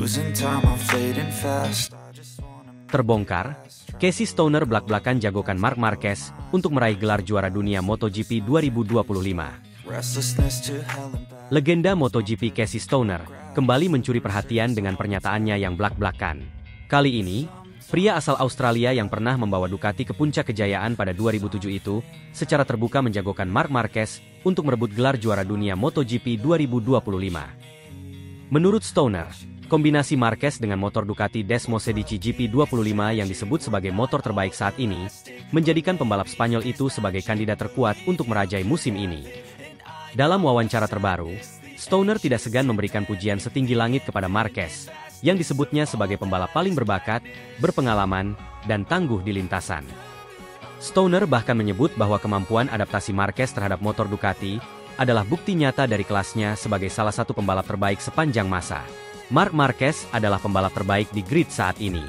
Losing time, I'm fading fast. Terbongkar, Casey Stoner belak-belakan jagokan Marc Marquez untuk meraih gelar juara dunia MotoGP 2025. Restlessness to hell and back. Legenda MotoGP Casey Stoner kembali mencuri perhatian dengan pernyataannya yang belak-belakan. Kali ini, pria asal Australia yang pernah membawa Ducati ke puncak kejayaan pada 2007 itu secara terbuka menjagokan Marc Marquez untuk merebut gelar juara dunia MotoGP 2025. Menurut Stoner, kombinasi Marquez dengan motor Ducati Desmosedici GP25 yang disebut sebagai motor terbaik saat ini, menjadikan pembalap Spanyol itu sebagai kandidat terkuat untuk merajai musim ini. Dalam wawancara terbaru, Stoner tidak segan memberikan pujian setinggi langit kepada Marquez, yang disebutnya sebagai pembalap paling berbakat, berpengalaman, dan tangguh di lintasan. Stoner bahkan menyebut bahwa kemampuan adaptasi Marquez terhadap motor Ducati adalah bukti nyata dari kelasnya sebagai salah satu pembalap terbaik sepanjang masa. Marc Marquez adalah pembalap terbaik di grid saat ini.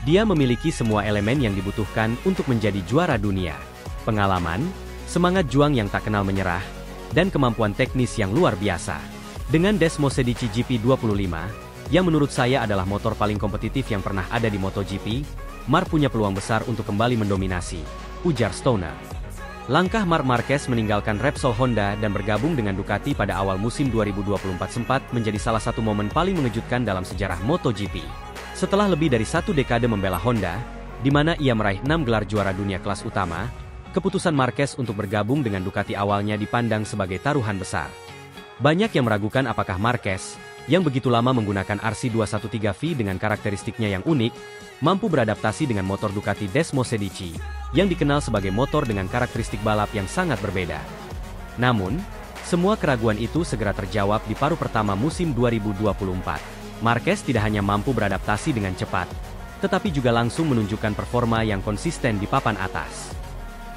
Dia memiliki semua elemen yang dibutuhkan untuk menjadi juara dunia. Pengalaman, semangat juang yang tak kenal menyerah, dan kemampuan teknis yang luar biasa. Dengan Desmosedici GP25, yang menurut saya adalah motor paling kompetitif yang pernah ada di MotoGP, Marc punya peluang besar untuk kembali mendominasi, ujar Stoner. Langkah Marc Marquez meninggalkan Repsol Honda dan bergabung dengan Ducati pada awal musim 2024 sempat menjadi salah satu momen paling mengejutkan dalam sejarah MotoGP. Setelah lebih dari satu dekade membela Honda, di mana ia meraih 6 gelar juara dunia kelas utama, keputusan Marquez untuk bergabung dengan Ducati awalnya dipandang sebagai taruhan besar. Banyak yang meragukan apakah Marquez, yang begitu lama menggunakan RC213V dengan karakteristiknya yang unik, mampu beradaptasi dengan motor Ducati Desmosedici, yang dikenal sebagai motor dengan karakteristik balap yang sangat berbeda. Namun, semua keraguan itu segera terjawab di paruh pertama musim 2024. Marquez tidak hanya mampu beradaptasi dengan cepat, tetapi juga langsung menunjukkan performa yang konsisten di papan atas.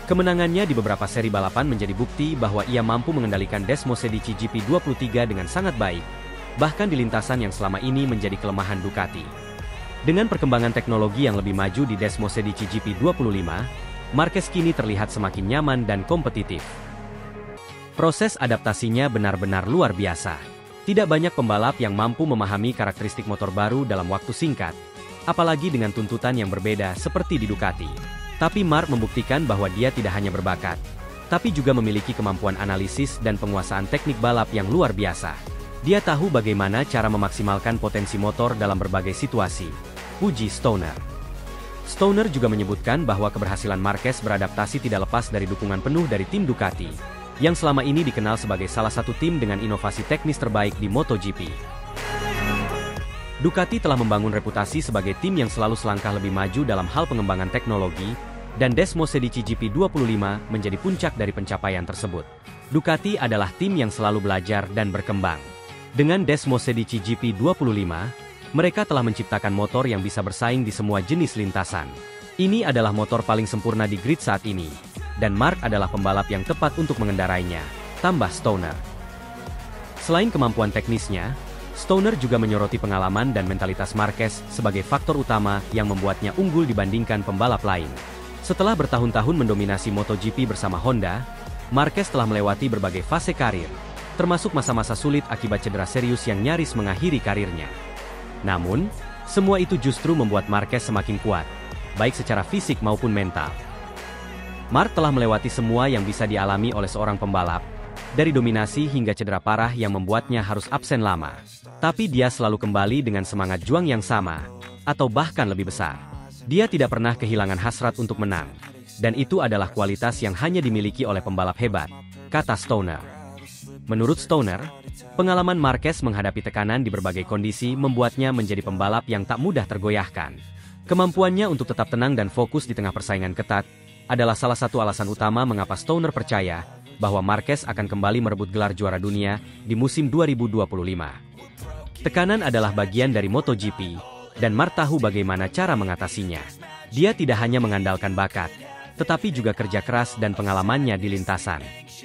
Kemenangannya di beberapa seri balapan menjadi bukti bahwa ia mampu mengendalikan Desmosedici GP23 dengan sangat baik, bahkan di lintasan yang selama ini menjadi kelemahan Ducati. Dengan perkembangan teknologi yang lebih maju di Desmosedici GP25, Marquez kini terlihat semakin nyaman dan kompetitif. Proses adaptasinya benar-benar luar biasa. Tidak banyak pembalap yang mampu memahami karakteristik motor baru dalam waktu singkat, apalagi dengan tuntutan yang berbeda seperti di Ducati. Tapi Marc membuktikan bahwa dia tidak hanya berbakat, tapi juga memiliki kemampuan analisis dan penguasaan teknik balap yang luar biasa. Dia tahu bagaimana cara memaksimalkan potensi motor dalam berbagai situasi, puji Stoner. Stoner juga menyebutkan bahwa keberhasilan Marquez beradaptasi tidak lepas dari dukungan penuh dari tim Ducati, yang selama ini dikenal sebagai salah satu tim dengan inovasi teknis terbaik di MotoGP. Ducati telah membangun reputasi sebagai tim yang selalu selangkah lebih maju dalam hal pengembangan teknologi, dan Desmosedici GP25 menjadi puncak dari pencapaian tersebut. Ducati adalah tim yang selalu belajar dan berkembang. Dengan Desmosedici GP25, mereka telah menciptakan motor yang bisa bersaing di semua jenis lintasan. Ini adalah motor paling sempurna di grid saat ini, dan Marc adalah pembalap yang tepat untuk mengendarainya, tambah Stoner. Selain kemampuan teknisnya, Stoner juga menyoroti pengalaman dan mentalitas Marquez sebagai faktor utama yang membuatnya unggul dibandingkan pembalap lain. Setelah bertahun-tahun mendominasi MotoGP bersama Honda, Marquez telah melewati berbagai fase karir, termasuk masa-masa sulit akibat cedera serius yang nyaris mengakhiri karirnya. Namun, semua itu justru membuat Marquez semakin kuat, baik secara fisik maupun mental. Marc telah melewati semua yang bisa dialami oleh seorang pembalap, dari dominasi hingga cedera parah yang membuatnya harus absen lama. Tapi dia selalu kembali dengan semangat juang yang sama, atau bahkan lebih besar. Dia tidak pernah kehilangan hasrat untuk menang, dan itu adalah kualitas yang hanya dimiliki oleh pembalap hebat, kata Stoner. Menurut Stoner, pengalaman Marquez menghadapi tekanan di berbagai kondisi membuatnya menjadi pembalap yang tak mudah tergoyahkan. Kemampuannya untuk tetap tenang dan fokus di tengah persaingan ketat adalah salah satu alasan utama mengapa Stoner percaya bahwa Marquez akan kembali merebut gelar juara dunia di musim 2025. Tekanan adalah bagian dari MotoGP, dan Marc tahu bagaimana cara mengatasinya. Dia tidak hanya mengandalkan bakat, tetapi juga kerja keras dan pengalamannya di lintasan.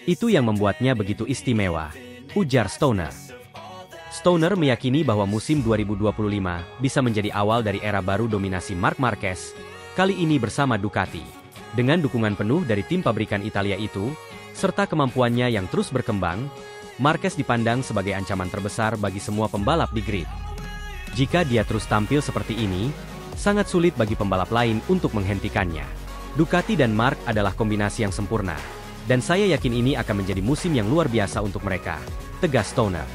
Itu yang membuatnya begitu istimewa, ujar Stoner. Stoner meyakini bahwa musim 2025 bisa menjadi awal dari era baru dominasi Marc Marquez, kali ini bersama Ducati. Dengan dukungan penuh dari tim pabrikan Italia itu, serta kemampuannya yang terus berkembang, Marquez dipandang sebagai ancaman terbesar bagi semua pembalap di grid. Jika dia terus tampil seperti ini, sangat sulit bagi pembalap lain untuk menghentikannya. Ducati dan Marc adalah kombinasi yang sempurna, dan saya yakin ini akan menjadi musim yang luar biasa untuk mereka, tegas Stoner.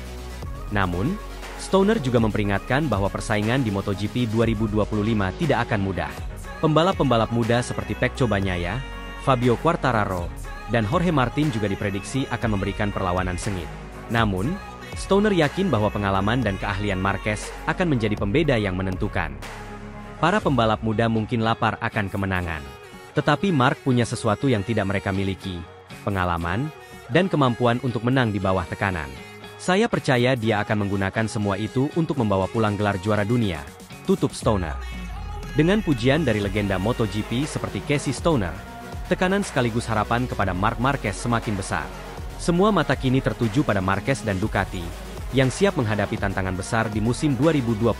Namun, Stoner juga memperingatkan bahwa persaingan di MotoGP 2025 tidak akan mudah. Pembalap-pembalap muda seperti Pecco Bagnaia, Fabio Quartararo, dan Jorge Martin juga diprediksi akan memberikan perlawanan sengit. Namun, Stoner yakin bahwa pengalaman dan keahlian Marquez akan menjadi pembeda yang menentukan. Para pembalap muda mungkin lapar akan kemenangan. Tetapi Marc punya sesuatu yang tidak mereka miliki, pengalaman, dan kemampuan untuk menang di bawah tekanan. Saya percaya dia akan menggunakan semua itu untuk membawa pulang gelar juara dunia, tutup Stoner. Dengan pujian dari legenda MotoGP seperti Casey Stoner, tekanan sekaligus harapan kepada Marc Marquez semakin besar. Semua mata kini tertuju pada Marquez dan Ducati, yang siap menghadapi tantangan besar di musim 2025.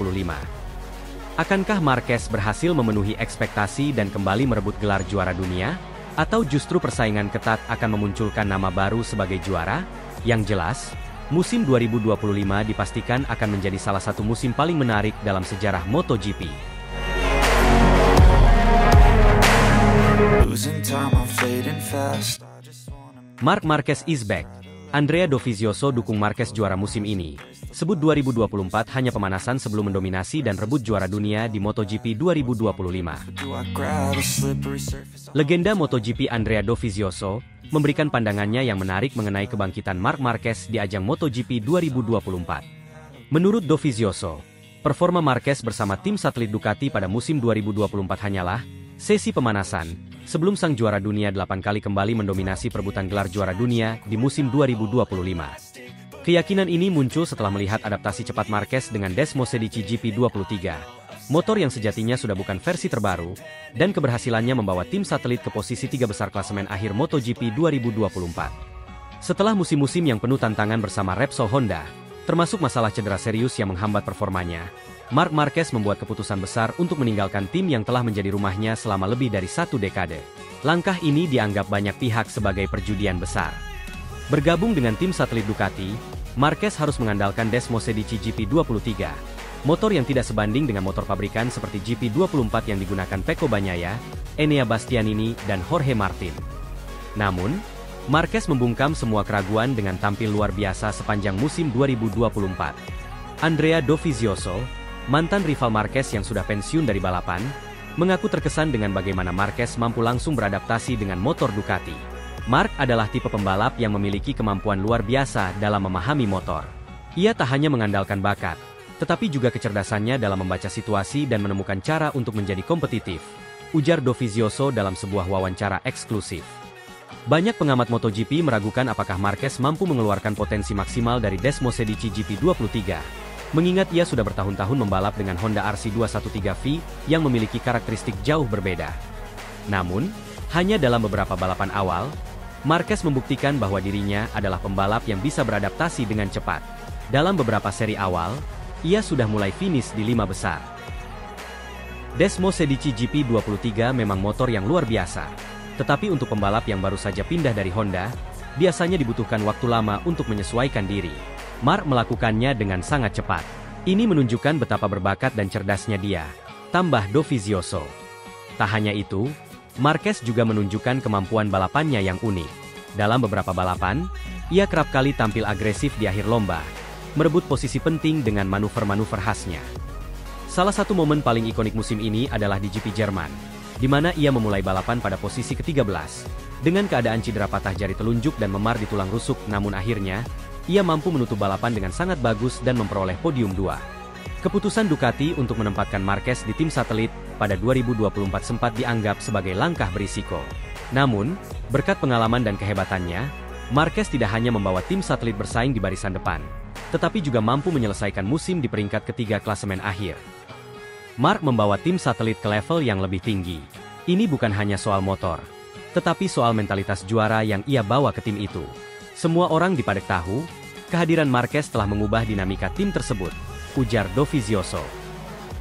Akankah Marquez berhasil memenuhi ekspektasi dan kembali merebut gelar juara dunia? Atau justru persaingan ketat akan memunculkan nama baru sebagai juara? Yang jelas, musim 2025 dipastikan akan menjadi salah satu musim paling menarik dalam sejarah MotoGP. Marc Marquez is back. Andrea Dovizioso dukung Marquez juara musim ini. Sebut 2024 hanya pemanasan sebelum mendominasi dan rebut juara dunia di MotoGP 2025. Legenda MotoGP Andrea Dovizioso memberikan pandangannya yang menarik mengenai kebangkitan Marc Marquez di ajang MotoGP 2024. Menurut Dovizioso, performa Marquez bersama tim satelit Ducati pada musim 2024 hanyalah sesi pemanasan, sebelum sang juara dunia 8 kali kembali mendominasi perebutan gelar juara dunia di musim 2025. Keyakinan ini muncul setelah melihat adaptasi cepat Marquez dengan Desmosedici GP23, motor yang sejatinya sudah bukan versi terbaru, dan keberhasilannya membawa tim satelit ke posisi 3 besar klasemen akhir MotoGP 2024. Setelah musim-musim yang penuh tantangan bersama Repsol Honda, termasuk masalah cedera serius yang menghambat performanya, Marc Marquez membuat keputusan besar untuk meninggalkan tim yang telah menjadi rumahnya selama lebih dari 1 dekade. Langkah ini dianggap banyak pihak sebagai perjudian besar. Bergabung dengan tim satelit Ducati, Marquez harus mengandalkan Desmosedici GP23, motor yang tidak sebanding dengan motor pabrikan seperti GP24 yang digunakan Pecco Bagnaia, Enea Bastianini, dan Jorge Martin. Namun, Marquez membungkam semua keraguan dengan tampil luar biasa sepanjang musim 2024. Andrea Dovizioso, mantan rival Marquez yang sudah pensiun dari balapan, mengaku terkesan dengan bagaimana Marquez mampu langsung beradaptasi dengan motor Ducati. Marc adalah tipe pembalap yang memiliki kemampuan luar biasa dalam memahami motor. Ia tak hanya mengandalkan bakat, tetapi juga kecerdasannya dalam membaca situasi dan menemukan cara untuk menjadi kompetitif, ujar Dovizioso dalam sebuah wawancara eksklusif. Banyak pengamat MotoGP meragukan apakah Marquez mampu mengeluarkan potensi maksimal dari Desmosedici GP23, mengingat ia sudah bertahun-tahun membalap dengan Honda RC213V yang memiliki karakteristik jauh berbeda. Namun, hanya dalam beberapa balapan awal, Marquez membuktikan bahwa dirinya adalah pembalap yang bisa beradaptasi dengan cepat. Dalam beberapa seri awal, ia sudah mulai finish di 5 besar. Desmosedici GP23 memang motor yang luar biasa, tetapi untuk pembalap yang baru saja pindah dari Honda, biasanya dibutuhkan waktu lama untuk menyesuaikan diri. Marc melakukannya dengan sangat cepat. Ini menunjukkan betapa berbakat dan cerdasnya dia, tambah Dovizioso. Tak hanya itu, Marquez juga menunjukkan kemampuan balapannya yang unik. Dalam beberapa balapan, ia kerap kali tampil agresif di akhir lomba, merebut posisi penting dengan manuver-manuver khasnya. Salah satu momen paling ikonik musim ini adalah di GP Jerman, di mana ia memulai balapan pada posisi ke-13, dengan keadaan cedera patah jari telunjuk dan memar di tulang rusuk, namun akhirnya, ia mampu menutup balapan dengan sangat bagus dan memperoleh podium 2. Keputusan Ducati untuk menempatkan Marquez di tim satelit pada 2024 sempat dianggap sebagai langkah berisiko. Namun, berkat pengalaman dan kehebatannya, Marquez tidak hanya membawa tim satelit bersaing di barisan depan, tetapi juga mampu menyelesaikan musim di peringkat ketiga klasemen akhir. Marc membawa tim satelit ke level yang lebih tinggi. Ini bukan hanya soal motor, tetapi soal mentalitas juara yang ia bawa ke tim itu. Semua orang di Paddock tahu, kehadiran Marquez telah mengubah dinamika tim tersebut, ujar Dovizioso.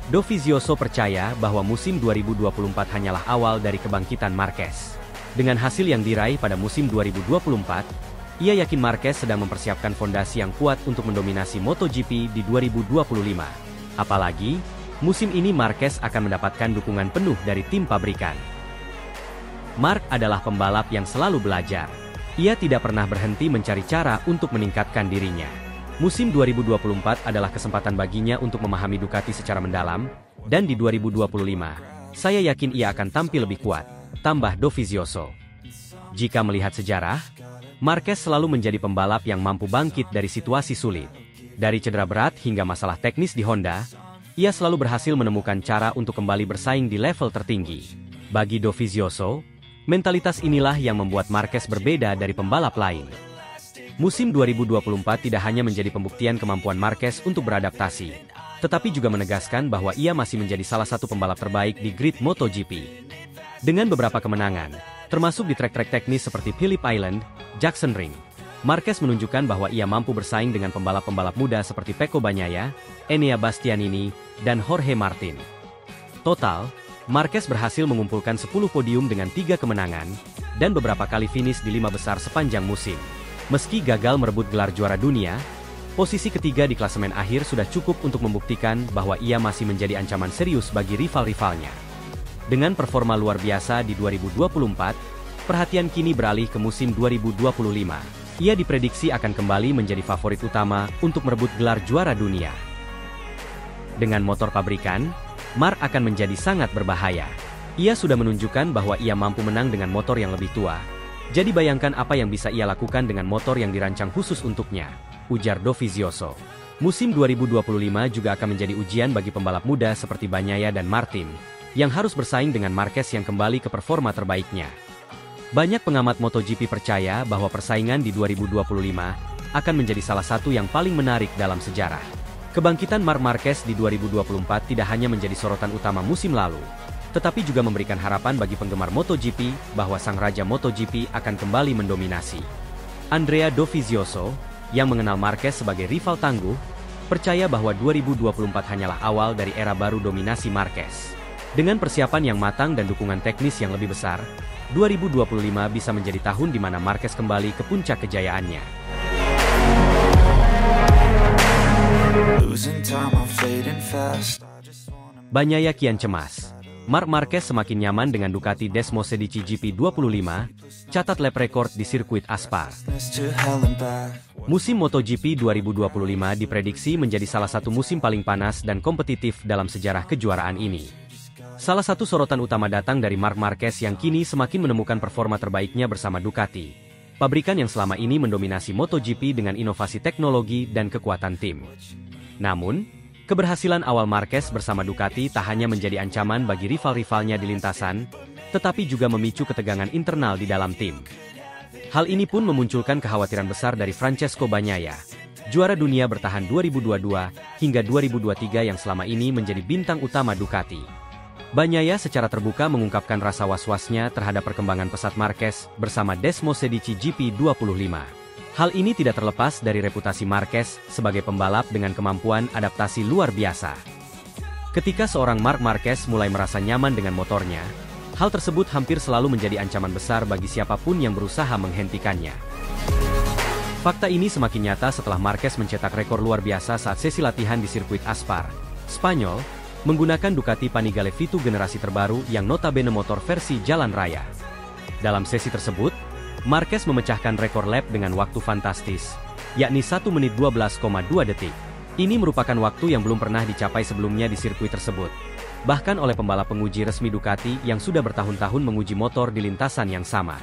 Dovizioso percaya bahwa musim 2024 hanyalah awal dari kebangkitan Marquez. Dengan hasil yang diraih pada musim 2024, ia yakin Marquez sedang mempersiapkan fondasi yang kuat untuk mendominasi MotoGP di 2025. Apalagi, musim ini Marquez akan mendapatkan dukungan penuh dari tim pabrikan. Mark adalah pembalap yang selalu belajar. Ia tidak pernah berhenti mencari cara untuk meningkatkan dirinya. Musim 2024 adalah kesempatan baginya untuk memahami Ducati secara mendalam, dan di 2025, saya yakin ia akan tampil lebih kuat, tambah Dovizioso. Jika melihat sejarah, Marquez selalu menjadi pembalap yang mampu bangkit dari situasi sulit. Dari cedera berat hingga masalah teknis di Honda, ia selalu berhasil menemukan cara untuk kembali bersaing di level tertinggi. Bagi Dovizioso, mentalitas inilah yang membuat Marquez berbeda dari pembalap lain. Musim 2024 tidak hanya menjadi pembuktian kemampuan Marquez untuk beradaptasi, tetapi juga menegaskan bahwa ia masih menjadi salah satu pembalap terbaik di grid MotoGP. Dengan beberapa kemenangan, termasuk di trek-trek teknis seperti Phillip Island, Jackson Ring, Marquez menunjukkan bahwa ia mampu bersaing dengan pembalap-pembalap muda seperti Pecco Bagnaia, Enea Bastianini, dan Jorge Martin. Total, Marquez berhasil mengumpulkan 10 podium dengan 3 kemenangan, dan beberapa kali finish di 5 besar sepanjang musim. Meski gagal merebut gelar juara dunia, posisi ketiga di klasemen akhir sudah cukup untuk membuktikan bahwa ia masih menjadi ancaman serius bagi rival-rivalnya. Dengan performa luar biasa di 2024, perhatian kini beralih ke musim 2025. Ia diprediksi akan kembali menjadi favorit utama untuk merebut gelar juara dunia. Dengan motor pabrikan, Mark akan menjadi sangat berbahaya. Ia sudah menunjukkan bahwa ia mampu menang dengan motor yang lebih tua. Jadi bayangkan apa yang bisa ia lakukan dengan motor yang dirancang khusus untuknya, ujar Dovizioso. Musim 2025 juga akan menjadi ujian bagi pembalap muda seperti Bagnaia dan Martin, yang harus bersaing dengan Marquez yang kembali ke performa terbaiknya. Banyak pengamat MotoGP percaya bahwa persaingan di 2025 akan menjadi salah satu yang paling menarik dalam sejarah. Kebangkitan Marc Marquez di 2024 tidak hanya menjadi sorotan utama musim lalu, tetapi juga memberikan harapan bagi penggemar MotoGP bahwa sang raja MotoGP akan kembali mendominasi. Andrea Dovizioso, yang mengenal Marquez sebagai rival tangguh, percaya bahwa 2024 hanyalah awal dari era baru dominasi Marquez. Dengan persiapan yang matang dan dukungan teknis yang lebih besar, 2025 bisa menjadi tahun di mana Marquez kembali ke puncak kejayaannya. Bagnaia kian cemas. Marc Marquez semakin nyaman dengan Ducati Desmosedici GP25, catat lap record di sirkuit aspal. Musim MotoGP 2025 diprediksi menjadi salah satu musim paling panas dan kompetitif dalam sejarah kejuaraan ini. Salah satu sorotan utama datang dari Marc Marquez yang kini semakin menemukan performa terbaiknya bersama Ducati, pabrikan yang selama ini mendominasi MotoGP dengan inovasi teknologi dan kekuatan tim. Namun, keberhasilan awal Marquez bersama Ducati tak hanya menjadi ancaman bagi rival-rivalnya di lintasan, tetapi juga memicu ketegangan internal di dalam tim. Hal ini pun memunculkan kekhawatiran besar dari Francesco Bagnaia, juara dunia bertahan 2022 hingga 2023 yang selama ini menjadi bintang utama Ducati. Bagnaia secara terbuka mengungkapkan rasa was-wasnya terhadap perkembangan pesat Marquez bersama Desmosedici GP25. Hal ini tidak terlepas dari reputasi Marquez sebagai pembalap dengan kemampuan adaptasi luar biasa. Ketika seorang Marc Marquez mulai merasa nyaman dengan motornya, hal tersebut hampir selalu menjadi ancaman besar bagi siapapun yang berusaha menghentikannya. Fakta ini semakin nyata setelah Marquez mencetak rekor luar biasa saat sesi latihan di sirkuit Aspar, Spanyol, menggunakan Ducati Panigale V2 generasi terbaru yang notabene motor versi jalan raya. Dalam sesi tersebut, Marquez memecahkan rekor lap dengan waktu fantastis, yakni 1 menit 12,2 detik. Ini merupakan waktu yang belum pernah dicapai sebelumnya di sirkuit tersebut, bahkan oleh pembalap penguji resmi Ducati yang sudah bertahun-tahun menguji motor di lintasan yang sama.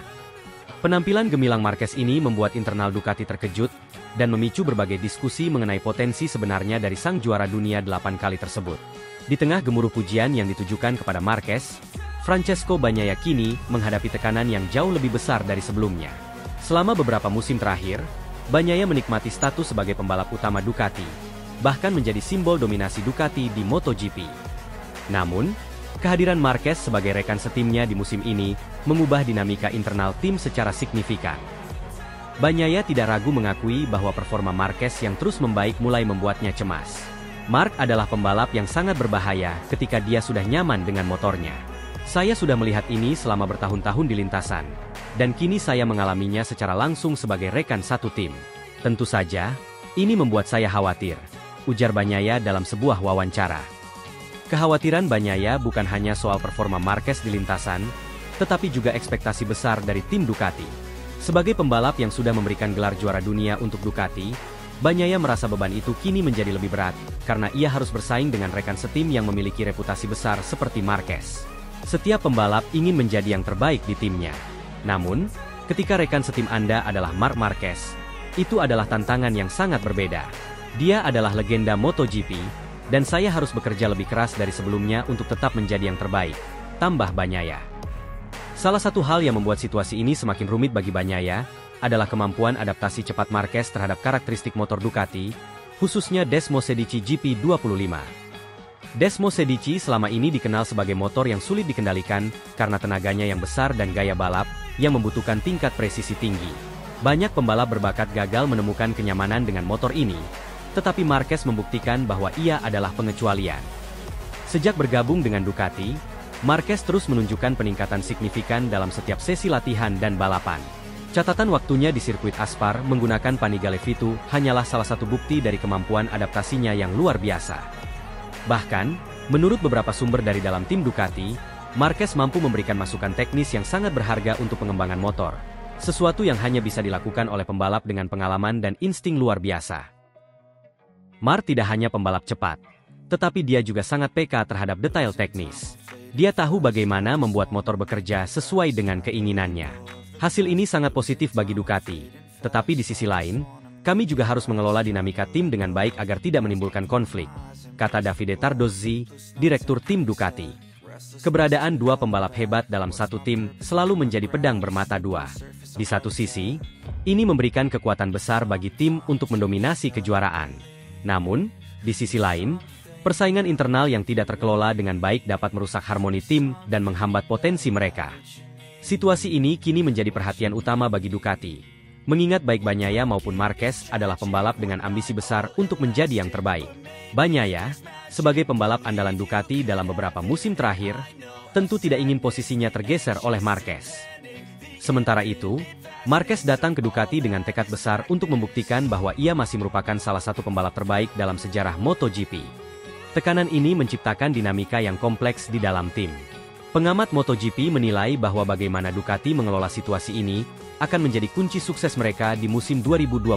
Penampilan gemilang Marquez ini membuat internal Ducati terkejut, dan memicu berbagai diskusi mengenai potensi sebenarnya dari sang juara dunia 8 kali tersebut. Di tengah gemuruh pujian yang ditujukan kepada Marquez, Francesco Bagnaia kini menghadapi tekanan yang jauh lebih besar dari sebelumnya. Selama beberapa musim terakhir, Bagnaia menikmati status sebagai pembalap utama Ducati, bahkan menjadi simbol dominasi Ducati di MotoGP. Namun, kehadiran Marquez sebagai rekan setimnya di musim ini mengubah dinamika internal tim secara signifikan. Bagnaia tidak ragu mengakui bahwa performa Marquez yang terus membaik mulai membuatnya cemas. Marc adalah pembalap yang sangat berbahaya ketika dia sudah nyaman dengan motornya. Saya sudah melihat ini selama bertahun-tahun di lintasan, dan kini saya mengalaminya secara langsung sebagai rekan satu tim. Tentu saja, ini membuat saya khawatir. ujar Bagnaia dalam sebuah wawancara. Kekhawatiran Bagnaia bukan hanya soal performa Marquez di lintasan, tetapi juga ekspektasi besar dari tim Ducati. Sebagai pembalap yang sudah memberikan gelar juara dunia untuk Ducati, Bagnaia merasa beban itu kini menjadi lebih berat, karena ia harus bersaing dengan rekan setim yang memiliki reputasi besar seperti Marquez. Setiap pembalap ingin menjadi yang terbaik di timnya. Namun, ketika rekan setim Anda adalah Marc Marquez, itu adalah tantangan yang sangat berbeda. Dia adalah legenda MotoGP, dan saya harus bekerja lebih keras dari sebelumnya untuk tetap menjadi yang terbaik, tambah Bagnaia. Salah satu hal yang membuat situasi ini semakin rumit bagi Bagnaia adalah kemampuan adaptasi cepat Marquez terhadap karakteristik motor Ducati, khususnya Desmosedici GP25. Desmosedici selama ini dikenal sebagai motor yang sulit dikendalikan karena tenaganya yang besar dan gaya balap yang membutuhkan tingkat presisi tinggi. Banyak pembalap berbakat gagal menemukan kenyamanan dengan motor ini, tetapi Marquez membuktikan bahwa ia adalah pengecualian. Sejak bergabung dengan Ducati, Marquez terus menunjukkan peningkatan signifikan dalam setiap sesi latihan dan balapan. Catatan waktunya di sirkuit aspar menggunakan Panigale V2 hanyalah salah satu bukti dari kemampuan adaptasinya yang luar biasa. Bahkan, menurut beberapa sumber dari dalam tim Ducati, Marquez mampu memberikan masukan teknis yang sangat berharga untuk pengembangan motor. Sesuatu yang hanya bisa dilakukan oleh pembalap dengan pengalaman dan insting luar biasa. Marc tidak hanya pembalap cepat, tetapi dia juga sangat peka terhadap detail teknis. Dia tahu bagaimana membuat motor bekerja sesuai dengan keinginannya. Hasil ini sangat positif bagi Ducati, tetapi di sisi lain, kami juga harus mengelola dinamika tim dengan baik agar tidak menimbulkan konflik, kata Davide Tardozzi, direktur tim Ducati. Keberadaan dua pembalap hebat dalam satu tim selalu menjadi pedang bermata dua. Di satu sisi, ini memberikan kekuatan besar bagi tim untuk mendominasi kejuaraan. Namun, di sisi lain, persaingan internal yang tidak terkelola dengan baik dapat merusak harmoni tim dan menghambat potensi mereka. Situasi ini kini menjadi perhatian utama bagi Ducati, mengingat baik Bagnaia maupun Marquez adalah pembalap dengan ambisi besar untuk menjadi yang terbaik. Bagnaia, sebagai pembalap andalan Ducati dalam beberapa musim terakhir, tentu tidak ingin posisinya tergeser oleh Marquez. Sementara itu, Marquez datang ke Ducati dengan tekad besar untuk membuktikan bahwa ia masih merupakan salah satu pembalap terbaik dalam sejarah MotoGP. Tekanan ini menciptakan dinamika yang kompleks di dalam tim. Pengamat MotoGP menilai bahwa bagaimana Ducati mengelola situasi ini akan menjadi kunci sukses mereka di musim 2025.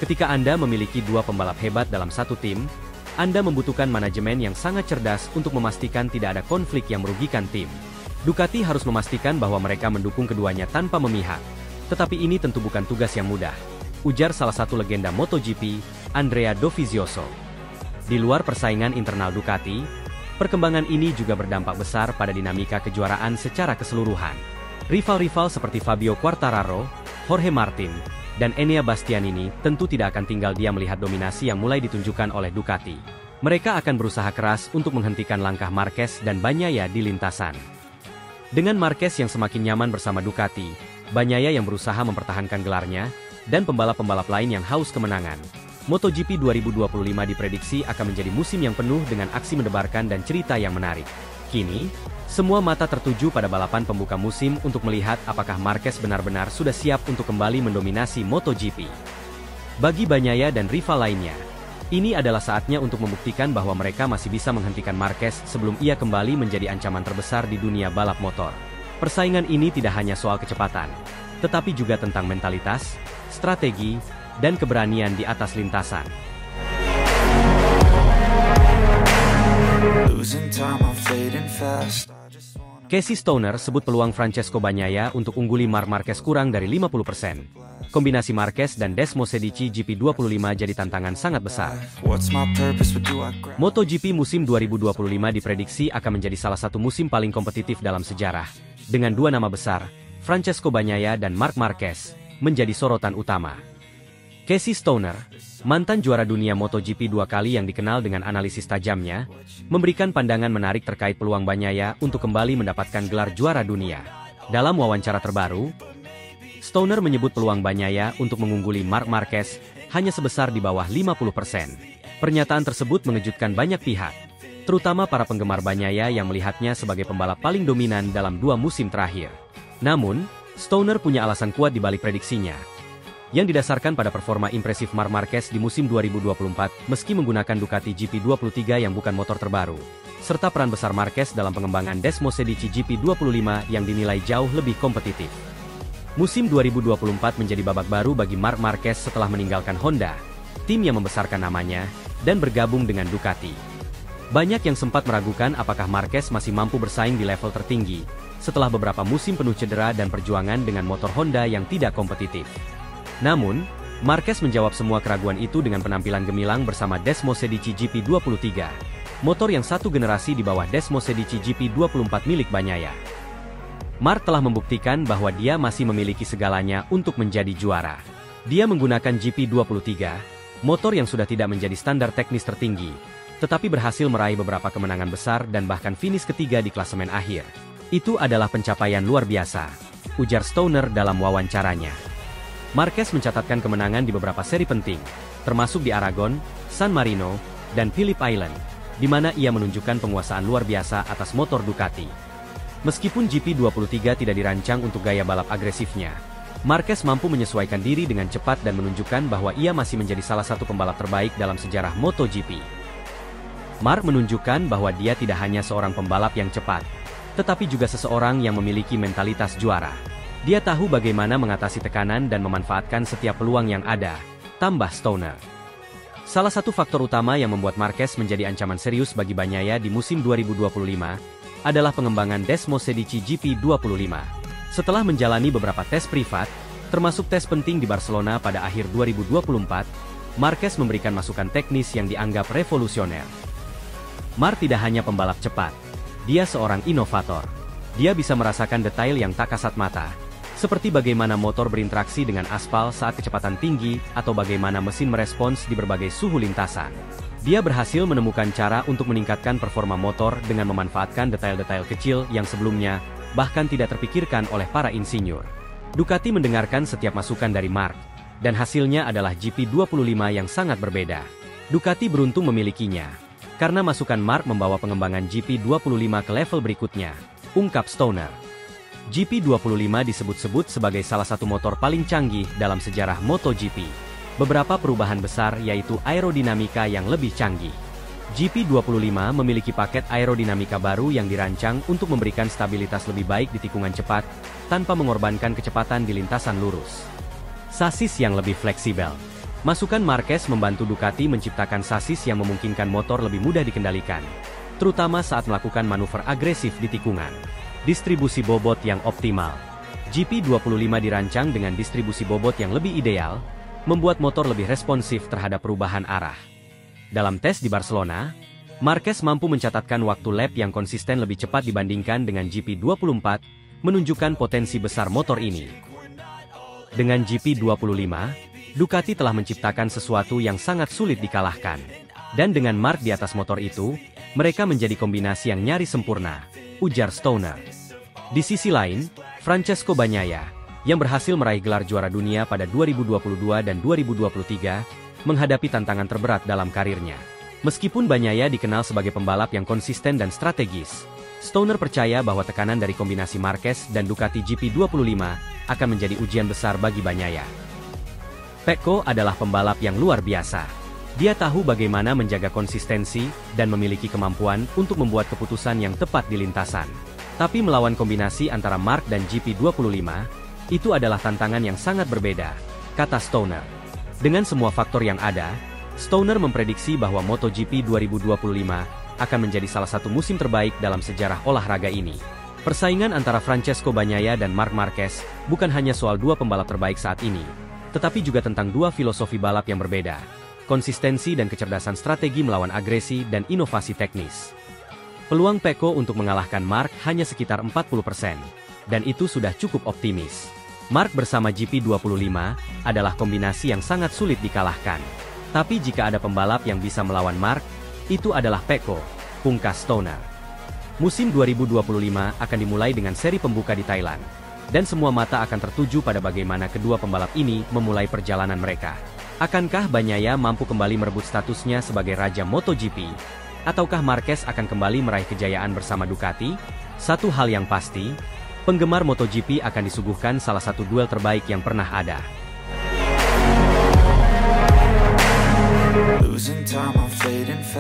Ketika Anda memiliki dua pembalap hebat dalam satu tim, Anda membutuhkan manajemen yang sangat cerdas untuk memastikan tidak ada konflik yang merugikan tim. Ducati harus memastikan bahwa mereka mendukung keduanya tanpa memihak. Tetapi ini tentu bukan tugas yang mudah, ujar salah satu legenda MotoGP, Andrea Dovizioso. Di luar persaingan internal Ducati, perkembangan ini juga berdampak besar pada dinamika kejuaraan secara keseluruhan. Rival-rival seperti Fabio Quartararo, Jorge Martin, dan Enea Bastianini tentu tidak akan tinggal diam melihat dominasi yang mulai ditunjukkan oleh Ducati. Mereka akan berusaha keras untuk menghentikan langkah Marquez dan Bagnaia di lintasan. Dengan Marquez yang semakin nyaman bersama Ducati, Bagnaia yang berusaha mempertahankan gelarnya, dan pembalap-pembalap lain yang haus kemenangan, MotoGP 2025 diprediksi akan menjadi musim yang penuh dengan aksi mendebarkan dan cerita yang menarik. Kini, semua mata tertuju pada balapan pembuka musim untuk melihat apakah Marquez benar-benar sudah siap untuk kembali mendominasi MotoGP. Bagi Bagnaia dan rival lainnya, ini adalah saatnya untuk membuktikan bahwa mereka masih bisa menghentikan Marquez sebelum ia kembali menjadi ancaman terbesar di dunia balap motor. Persaingan ini tidak hanya soal kecepatan, tetapi juga tentang mentalitas, strategi, dan keberanian di atas lintasan. Casey Stoner sebut peluang Francesco Bagnaia untuk ungguli Marc Marquez kurang dari 50%. Kombinasi Marquez dan Desmosedici GP25 jadi tantangan sangat besar. MotoGP musim 2025 diprediksi akan menjadi salah satu musim paling kompetitif dalam sejarah. Dengan dua nama besar, Francesco Bagnaia dan Marc Marquez, menjadi sorotan utama. Casey Stoner, mantan juara dunia MotoGP 2 kali yang dikenal dengan analisis tajamnya, memberikan pandangan menarik terkait peluang Bagnaia untuk kembali mendapatkan gelar juara dunia. Dalam wawancara terbaru, Stoner menyebut peluang Bagnaia untuk mengungguli Marc Marquez hanya sebesar di bawah 50%. Pernyataan tersebut mengejutkan banyak pihak, terutama para penggemar Bagnaia yang melihatnya sebagai pembalap paling dominan dalam 2 musim terakhir. Namun, Stoner punya alasan kuat di balik prediksinya. yang didasarkan pada performa impresif Marc Marquez di musim 2024 meski menggunakan Ducati GP23 yang bukan motor terbaru, serta peran besar Marquez dalam pengembangan Desmosedici GP25 yang dinilai jauh lebih kompetitif. Musim 2024 menjadi babak baru bagi Marc Marquez setelah meninggalkan Honda, tim yang membesarkan namanya, dan bergabung dengan Ducati. Banyak yang sempat meragukan apakah Marquez masih mampu bersaing di level tertinggi, setelah beberapa musim penuh cedera dan perjuangan dengan motor Honda yang tidak kompetitif. Namun, Marquez menjawab semua keraguan itu dengan penampilan gemilang bersama Desmosedici GP23, motor yang satu generasi di bawah Desmosedici GP24 milik Bagnaia. Marc telah membuktikan bahwa dia masih memiliki segalanya untuk menjadi juara. Dia menggunakan GP23, motor yang sudah tidak menjadi standar teknis tertinggi, tetapi berhasil meraih beberapa kemenangan besar dan bahkan finish ketiga di klasemen akhir. Itu adalah pencapaian luar biasa, ujar Stoner dalam wawancaranya. Marquez mencatatkan kemenangan di beberapa seri penting, termasuk di Aragon, San Marino, dan Phillip Island, di mana ia menunjukkan penguasaan luar biasa atas motor Ducati. Meskipun GP23 tidak dirancang untuk gaya balap agresifnya, Marquez mampu menyesuaikan diri dengan cepat dan menunjukkan bahwa ia masih menjadi salah satu pembalap terbaik dalam sejarah MotoGP. Marc menunjukkan bahwa dia tidak hanya seorang pembalap yang cepat, tetapi juga seseorang yang memiliki mentalitas juara. Dia tahu bagaimana mengatasi tekanan dan memanfaatkan setiap peluang yang ada, tambah Stoner. Salah satu faktor utama yang membuat Marquez menjadi ancaman serius bagi Bagnaia di musim 2025 adalah pengembangan Desmosedici GP25. Setelah menjalani beberapa tes privat, termasuk tes penting di Barcelona pada akhir 2024, Marquez memberikan masukan teknis yang dianggap revolusioner. Marc tidak hanya pembalap cepat, dia seorang inovator. Dia bisa merasakan detail yang tak kasat mata, seperti bagaimana motor berinteraksi dengan aspal saat kecepatan tinggi, atau bagaimana mesin merespons di berbagai suhu lintasan. Dia berhasil menemukan cara untuk meningkatkan performa motor dengan memanfaatkan detail-detail kecil yang sebelumnya bahkan tidak terpikirkan oleh para insinyur. Ducati mendengarkan setiap masukan dari Marc, dan hasilnya adalah GP25 yang sangat berbeda. Ducati beruntung memilikinya, karena masukan Marc membawa pengembangan GP25 ke level berikutnya, ungkap Stoner. GP25 disebut-sebut sebagai salah satu motor paling canggih dalam sejarah MotoGP. Beberapa perubahan besar yaitu aerodinamika yang lebih canggih. GP25 memiliki paket aerodinamika baru yang dirancang untuk memberikan stabilitas lebih baik di tikungan cepat, tanpa mengorbankan kecepatan di lintasan lurus. Sasis yang lebih fleksibel. Masukan Marquez membantu Ducati menciptakan sasis yang memungkinkan motor lebih mudah dikendalikan, terutama saat melakukan manuver agresif di tikungan. Distribusi bobot yang optimal. GP25 dirancang dengan distribusi bobot yang lebih ideal, membuat motor lebih responsif terhadap perubahan arah. Dalam tes di Barcelona, Marquez mampu mencatatkan waktu lap yang konsisten lebih cepat dibandingkan dengan GP24, menunjukkan potensi besar motor ini. Dengan GP25, Ducati telah menciptakan sesuatu yang sangat sulit dikalahkan. Dan dengan Marc di atas motor itu, mereka menjadi kombinasi yang nyaris sempurna, ujar Stoner. Di sisi lain, Francesco Bagnaia, yang berhasil meraih gelar juara dunia pada 2022 dan 2023, menghadapi tantangan terberat dalam karirnya. Meskipun Bagnaia dikenal sebagai pembalap yang konsisten dan strategis, Stoner percaya bahwa tekanan dari kombinasi Marquez dan Ducati GP25 akan menjadi ujian besar bagi Bagnaia. Pecco adalah pembalap yang luar biasa. Dia tahu bagaimana menjaga konsistensi dan memiliki kemampuan untuk membuat keputusan yang tepat di lintasan. Tapi melawan kombinasi antara Marc dan GP25, itu adalah tantangan yang sangat berbeda, kata Stoner. Dengan semua faktor yang ada, Stoner memprediksi bahwa MotoGP 2025 akan menjadi salah satu musim terbaik dalam sejarah olahraga ini. Persaingan antara Francesco Bagnaia dan Marc Marquez bukan hanya soal dua pembalap terbaik saat ini, tetapi juga tentang dua filosofi balap yang berbeda. Konsistensi dan kecerdasan strategi melawan agresi dan inovasi teknis. Peluang Pecco untuk mengalahkan Marc hanya sekitar 40%, dan itu sudah cukup optimis. Marc bersama GP25 adalah kombinasi yang sangat sulit dikalahkan. Tapi jika ada pembalap yang bisa melawan Marc, itu adalah Pecco, pungkas Stoner. Musim 2025 akan dimulai dengan seri pembuka di Thailand, dan semua mata akan tertuju pada bagaimana kedua pembalap ini memulai perjalanan mereka. Akankah Bagnaia mampu kembali merebut statusnya sebagai Raja MotoGP? Ataukah Marquez akan kembali meraih kejayaan bersama Ducati? Satu hal yang pasti, penggemar MotoGP akan disuguhkan salah satu duel terbaik yang pernah ada. Losing time, I'm fading fast.